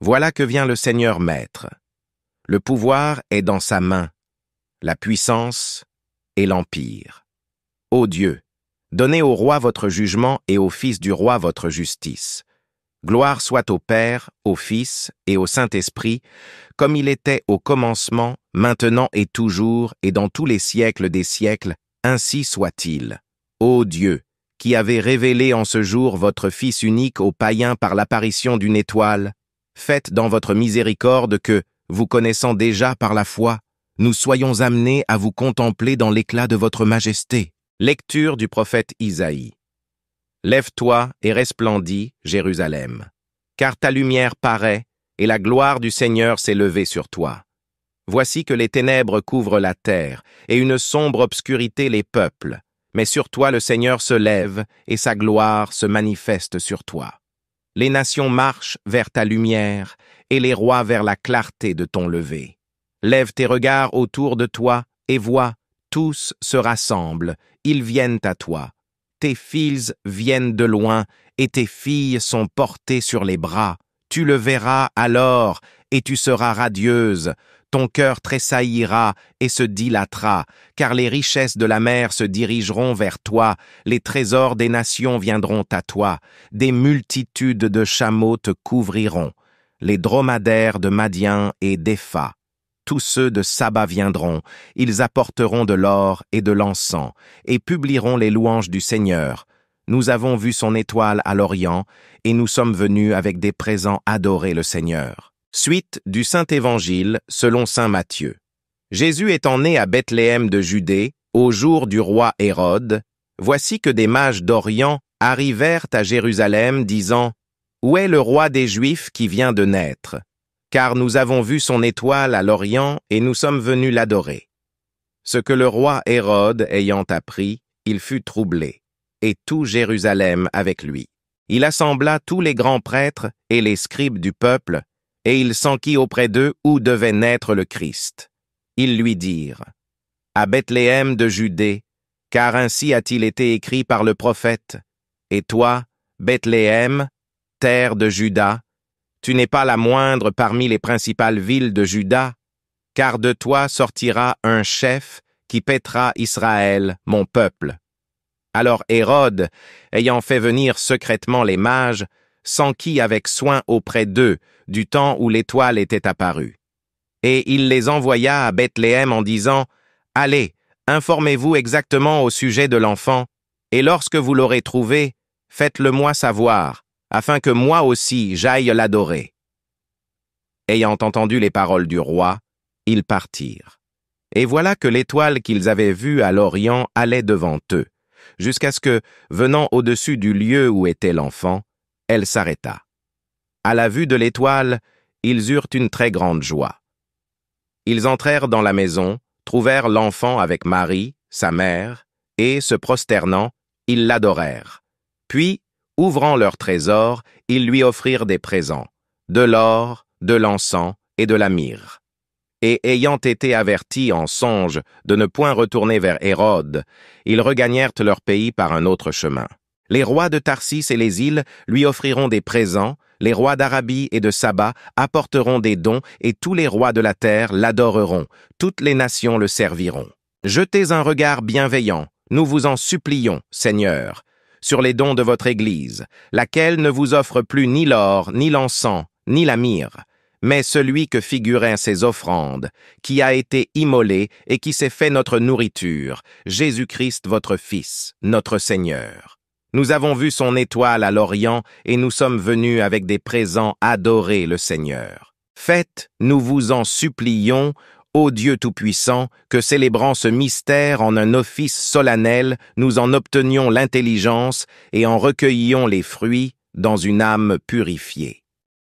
Voilà que vient le Seigneur Maître. Le pouvoir est dans sa main, la puissance et l'empire. Ô Dieu, donnez au roi votre jugement et au fils du roi votre justice. Gloire soit au Père, au Fils et au Saint-Esprit, comme il était au commencement, maintenant et toujours, et dans tous les siècles des siècles, ainsi soit-il. Ô Dieu, qui avez révélé en ce jour votre Fils unique aux païens par l'apparition d'une étoile, faites dans votre miséricorde que, vous connaissant déjà par la foi, nous soyons amenés à vous contempler dans l'éclat de votre majesté. Lecture du prophète Isaïe. Lève-toi et resplendis, Jérusalem, car ta lumière paraît, et la gloire du Seigneur s'est levée sur toi. Voici que les ténèbres couvrent la terre, et une sombre obscurité les peuples, mais sur toi le Seigneur se lève, et sa gloire se manifeste sur toi. Les nations marchent vers ta lumière, et les rois vers la clarté de ton lever. Lève tes regards autour de toi, et vois, tous se rassemblent, ils viennent à toi. Tes fils viennent de loin, et tes filles sont portées sur les bras. Tu le verras alors, et tu seras radieuse. Ton cœur tressaillira et se dilatera, car les richesses de la mer se dirigeront vers toi, les trésors des nations viendront à toi, des multitudes de chameaux te couvriront, les dromadaires de Madian et d'Épha. Tous ceux de Saba viendront, ils apporteront de l'or et de l'encens, et publieront les louanges du Seigneur. Nous avons vu son étoile à l'Orient, et nous sommes venus avec des présents adorer le Seigneur. Suite du Saint-Évangile selon saint Matthieu. Jésus étant né à Bethléem de Judée, au jour du roi Hérode, voici que des mages d'Orient arrivèrent à Jérusalem, disant « Où est le roi des Juifs qui vient de naître ? Car nous avons vu son étoile à l'Orient et nous sommes venus l'adorer. » Ce que le roi Hérode ayant appris, il fut troublé, et tout Jérusalem avec lui. Il assembla tous les grands prêtres et les scribes du peuple, et il s'enquit auprès d'eux où devait naître le Christ. Ils lui dirent, « À Bethléem de Judée, car ainsi a-t-il été écrit par le prophète. Et toi, Bethléem, terre de Juda, tu n'es pas la moindre parmi les principales villes de Juda, car de toi sortira un chef qui paîtra Israël, mon peuple. » Alors Hérode, ayant fait venir secrètement les mages, s'enquit avec soin auprès d'eux du temps où l'étoile était apparue. Et il les envoya à Bethléem en disant, « Allez, informez-vous exactement au sujet de l'enfant, et lorsque vous l'aurez trouvé, faites-le-moi savoir, afin que moi aussi j'aille l'adorer. » Ayant entendu les paroles du roi, ils partirent. Et voilà que l'étoile qu'ils avaient vue à l'Orient allait devant eux, jusqu'à ce que, venant au-dessus du lieu où était l'enfant, elle s'arrêta. À la vue de l'étoile, ils eurent une très grande joie. Ils entrèrent dans la maison, trouvèrent l'enfant avec Marie, sa mère, et, se prosternant, ils l'adorèrent. Puis, ouvrant leur trésor, ils lui offrirent des présents, de l'or, de l'encens et de la myrrhe. Et ayant été avertis en songe de ne point retourner vers Hérode, ils regagnèrent leur pays par un autre chemin. Les rois de Tarsis et les îles lui offriront des présents, les rois d'Arabie et de Saba apporteront des dons, et tous les rois de la terre l'adoreront, toutes les nations le serviront. Jetez un regard bienveillant, nous vous en supplions, Seigneur, sur les dons de votre Église, laquelle ne vous offre plus ni l'or, ni l'encens, ni la myrrhe, mais celui que figuraient ses offrandes, qui a été immolé et qui s'est fait notre nourriture, Jésus-Christ votre Fils, notre Seigneur. Nous avons vu son étoile à l'Orient et nous sommes venus avec des présents adorer le Seigneur. Faites, nous vous en supplions, ô Dieu Tout-Puissant, que célébrant ce mystère en un office solennel, nous en obtenions l'intelligence et en recueillions les fruits dans une âme purifiée.